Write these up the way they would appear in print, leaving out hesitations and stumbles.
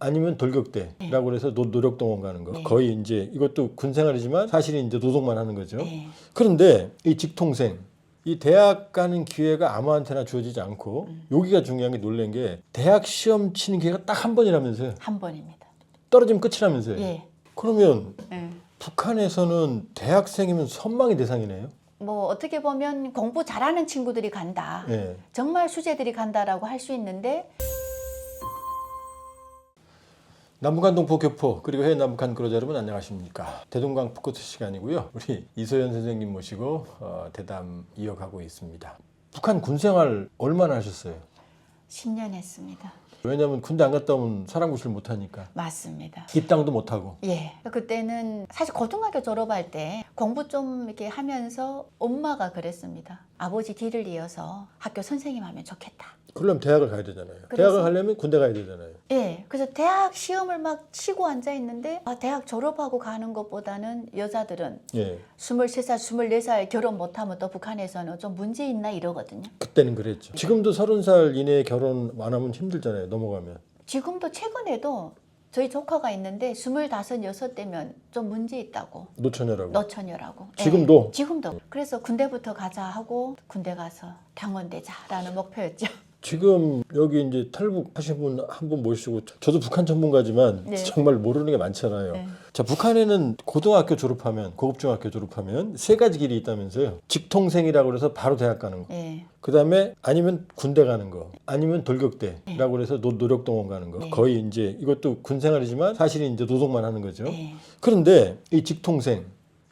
아니면 돌격대라고 해서 노력동원 가는 거. 거의 이제 이것도 군생활이지만 사실은 이제 노동만 하는 거죠. 그런데 이 직통생, 이 대학 가는 기회가 아무한테나 주어지지 않고 여기가 중요한 게 놀란 게 대학 시험 치는 기회가 딱 한 번이라면서요. 한 번입니다. 떨어지면 끝이라면서요. 예. 그러면 북한에서는 대학생이면 선망의 대상이네요. 뭐 어떻게 보면 공부 잘하는 친구들이 간다. 예. 정말 수재들이 간다라고 할 수 있는데 남북한 동포 교포 그리고 해외 남북한 그러자 여러분 안녕하십니까. 대동강 푸코트 시간이고요. 우리 이소연 선생님 모시고 대담 이어가고 있습니다. 북한 군생활 얼마나 하셨어요? 10년 했습니다. 왜냐하면 군대 안 갔다 오면 사람 구실 못하니까. 맞습니다. 입당도 못하고. 예. 그때는 사실 고등학교 졸업할 때 공부 좀 이렇게 하면서 엄마가 그랬습니다. 아버지 뒤를 이어서 학교 선생님 하면 좋겠다. 그러려면 대학을 가야 되잖아요. 그래서? 대학을 가려면 군대 가야 되잖아요. 예. 그래서 대학 시험을 막 치고 앉아 있는데 대학 졸업하고 가는 것보다는 여자들은 예. 23살, 24살 결혼 못하면 또 북한에서는 좀 문제 있나 이러거든요. 그때는 그랬죠. 지금도 30살 이내에 결혼 안 하면 힘들잖아요. 넘어가면. 지금도 최근에도 저희 조카가 있는데 25, 6대면 좀 문제 있다고. 노처녀라고. 노처녀라고. 지금도? 예, 지금도. 그래서 군대부터 가자 하고 군대 가서 당원되자라는 목표였죠. 지금 여기 이제 탈북하신 분 한 분 모시고 저도 북한 전문가지만 네. 정말 모르는 게 많잖아요. 네. 자, 북한에는 고등학교 졸업하면 고급중학교 졸업하면 세 가지 길이 있다면서요. 직통생이라고 해서 바로 대학 가는 거. 예. 그다음에 아니면 군대 가는 거. 아니면 돌격대라고 해서 노력동원 가는 거. 거의 이제 이것도 군생활이지만 사실은 이제 노동만 하는 거죠. 예. 그런데 이 직통생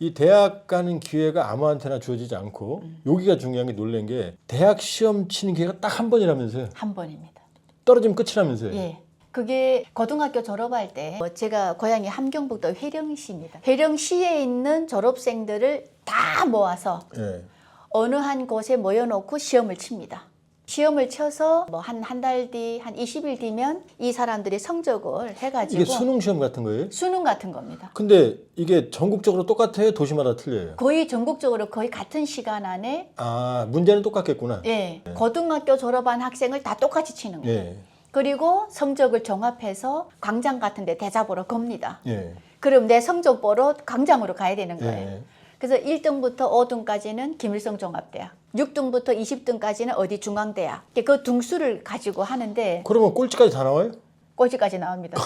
이 대학 가는 기회가 아무한테나 주어지지 않고 여기가 중요한 게 놀란 게 대학 시험 치는 기회가 딱 한 번이라면서요. 한 번입니다. 떨어지면 끝이라면서요. 예. 그게 고등학교 졸업할 때 제가 고향이 함경북도 회령시입니다. 회령시에 있는 졸업생들을 다 모아서 예. 어느 한 곳에 모여놓고 시험을 칩니다. 시험을 쳐서 뭐 한 달 뒤, 한 20일 뒤면 이 사람들이 성적을 해가지고 이게 수능 시험 같은 거예요? 수능 같은 겁니다. 근데 이게 전국적으로 똑같아요? 도시마다 틀려요? 거의 전국적으로 거의 같은 시간 안에 아, 문제는 똑같겠구나. 예, 고등학교 졸업한 학생을 다 똑같이 치는 거예요. 예. 그리고 성적을 종합해서 광장 같은 데 대잡으러 겁니다. 예. 그럼 내 성적 보러 광장으로 가야 되는 거예요. 예. 그래서 1등부터 5등까지는 김일성 종합대학, 6등부터 20등까지는 어디 중앙대학. 그 등수를 가지고 하는데 그러면 꼴찌까지 다 나와요? 꼴찌까지 나옵니다.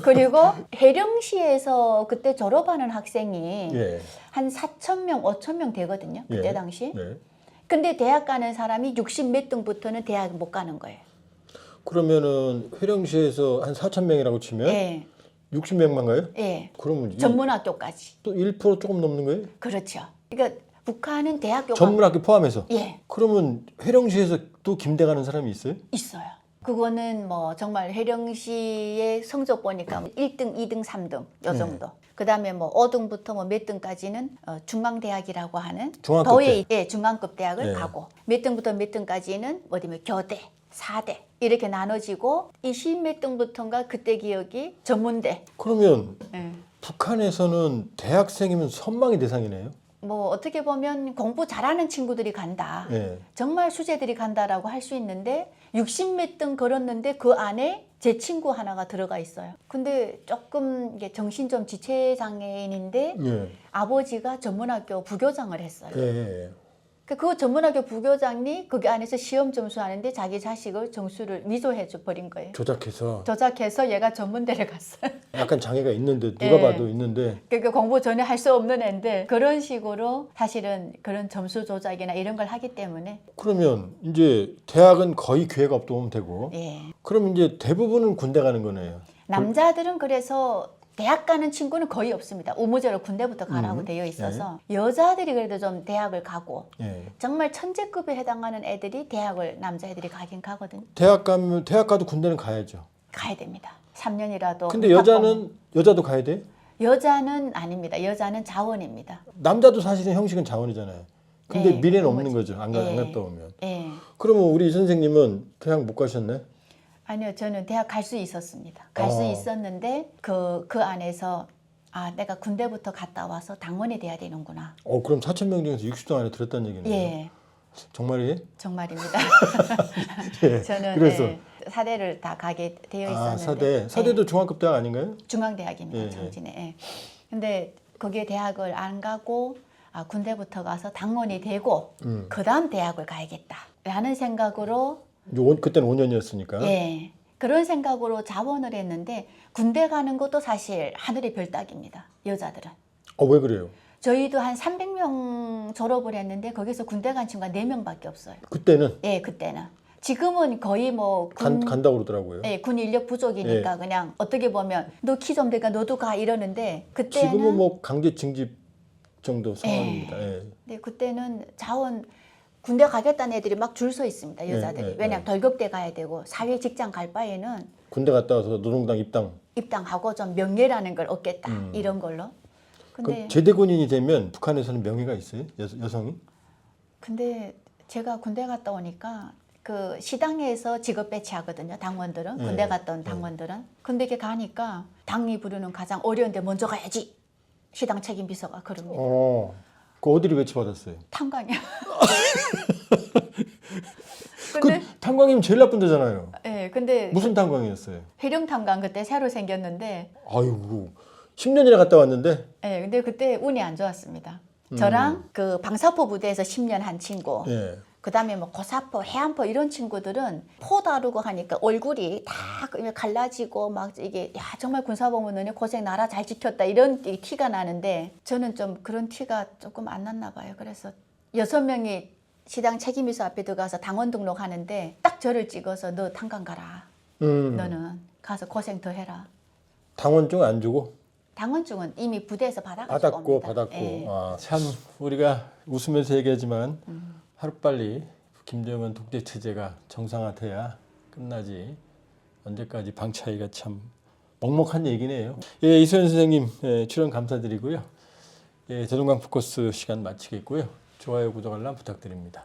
그리고 해령시에서 그때 졸업하는 학생이 예. 한 4,000명, 5,000명 되거든요. 그때 예. 당시. 네. 근데 대학 가는 사람이 60 몇 등부터는 대학 못 가는 거예요. 그러면은 회령시에서 한 4,000명이라고 치면 예. 60명만 가요? 예. 그러면 전문학교까지. 또 1% 조금 넘는 거예요? 그렇죠. 그러니까 북한은 대학교가 전문학교 포함해서? 예. 그러면 회령시에서 또 김대 가는 사람이 있어요? 있어요. 그거는 뭐 정말 해령시의 성적 보니까 1등, 2등, 3등 요 정도. 그다음에 뭐 5등부터 뭐 몇 등까지는 중앙대학이라고 하는 중앙급 도의 중앙급 대학을 네. 가고 몇 등부터 몇 등까지는 어디면 교대, 사대 이렇게 나눠지고 20 몇 등부터인가 그때 기억이 전문대. 그러면 예. 북한에서는 대학생이면 선망의 대상이네요? 뭐 어떻게 보면 공부 잘하는 친구들이 간다. 예. 정말 수재들이 간다라고 할 수 있는데 60 몇 등 걸었는데 그 안에 제 친구 하나가 들어가 있어요. 근데 조금 이게 정신 좀 지체 장애인인데 예. 아버지가 전문학교 부교장을 했어요. 예. 그 전문학교 부교장이 거기 안에서 시험 점수하는데 자기 자식을 점수를 위조해 줘 버린 거예요. 조작해서 얘가 전문대를 갔어요. 약간 장애가 있는데 누가 예. 봐도 있는데 그러니까 공부 전혀 할 수 없는 애인데 그런 식으로 사실은 그런 점수 조작이나 이런 걸 하기 때문에 그러면 이제 대학은 거의 기회가 없다면 되고 예. 그럼 이제 대부분은 군대 가는 거네요. 남자들은 그래서 대학 가는 친구는 거의 없습니다. 우무제로 군대부터 가라고 되어 있어서 여자들이 그래도 좀 대학을 가고 예. 정말 천재급에 해당하는 애들이 대학을 남자애들이 가긴 가거든요. 대학 가도 군대는 가야죠. 가야 됩니다. 3년이라도. 근데 여자도 가야 돼? 여자는 아닙니다. 여자는 자원입니다. 남자도 사실은 형식은 자원이잖아요. 근데 네, 미래는 그런 없는 거지. 거죠. 안 예. 갔다 오면. 예. 그러면 우리 이 선생님은 대학 못 가셨네? 아니요, 저는 대학 갈 수 있었습니다. 갈 수 있었는데 그 안에서 내가 군대부터 갔다 와서 당원이 돼야 되는구나. 그럼 4,000명 중에서 60등 안에 들었다는 얘기네요. 예, 정말이에요? 정말입니다. 예. 저는 그래서? 사대를 다 가게 되어 있었는데. 사대도 중학급 대학 아닌가요? 중앙대학입니다. 예, 청진에. 예. 근데 거기에 대학을 안 가고 군대부터 가서 당원이 되고 그다음 대학을 가야겠다라는 생각으로 그때는 5년이었으니까. 예. 그런 생각으로 자원을 했는데 군대 가는 것도 사실 하늘의 별 따기입니다. 여자들은. 왜 그래요? 저희도 한 300명 졸업을 했는데 거기서 군대 간 친구가 4명밖에 없어요. 그때는 예, 그때는. 지금은 거의 뭐 간다고 그러더라고요. 예, 군 인력 부족이니까 그냥 어떻게 보면 너 키 좀 되니까 너도 가 이러는데 그때는 지금은 뭐 강제 징집 정도 상황입니다. 예. 근데 그때는 자원 군대 가겠다는 애들이 막 줄 서 있습니다. 여자들이. 왜냐면 돌격대 가야 되고 사회 직장 갈 바에는 군대 갔다 와서 노동당 입당하고 좀 명예라는 걸 얻겠다. 이런 걸로. 근데 그럼 제대군인이 되면 북한에서는 명예가 있어요? 여성이? 근데 제가 군대 갔다 오니까 그 시당에서 직업 배치하거든요. 당원들은. 군대 갔다 온 당원들은. 근데 이게 가니까 당이 부르는 가장 어려운데 먼저 가야지. 시당 책임 비서가 그럽니다. 그 어디를 배치받았어요? 탄광이요. 근데 탄광이면 제일 나쁜 데잖아요. 예, 근데 무슨 탄광이었어요? 해령 탄광 그때 새로 생겼는데 아이고 10년이나 갔다 왔는데 예, 근데 그때 운이 안 좋았습니다. 저랑 그 방사포 부대에서 10년 한 친구, 예. 그다음에 뭐 고사포, 해안포 이런 친구들은 포 다루고 하니까 얼굴이 다 갈라지고 막 이게 야 정말 군사복무 너네 고생 나라 잘 지켰다 이런 티가 나는데 저는 좀 그런 티가 조금 안 났나 봐요. 그래서 6명이 시당 책임비서 앞에 들어가서 당원 등록하는데 딱 저를 찍어서 너 탄광 가라. 너는 가서 고생 더 해라. 당원증 안 주고? 당원증은 이미 부대에서 받았고. 예. 참 우리가 웃으면서 얘기하지만 하루빨리 김정은 독재 체제가 정상화돼야 끝나지 언제까지 방치하기가 참 먹먹한 얘기네요. 예, 이소연 선생님 출연 감사드리고요. 예, 대동강 포커스 시간 마치겠고요. 좋아요, 구독, 알람 부탁드립니다.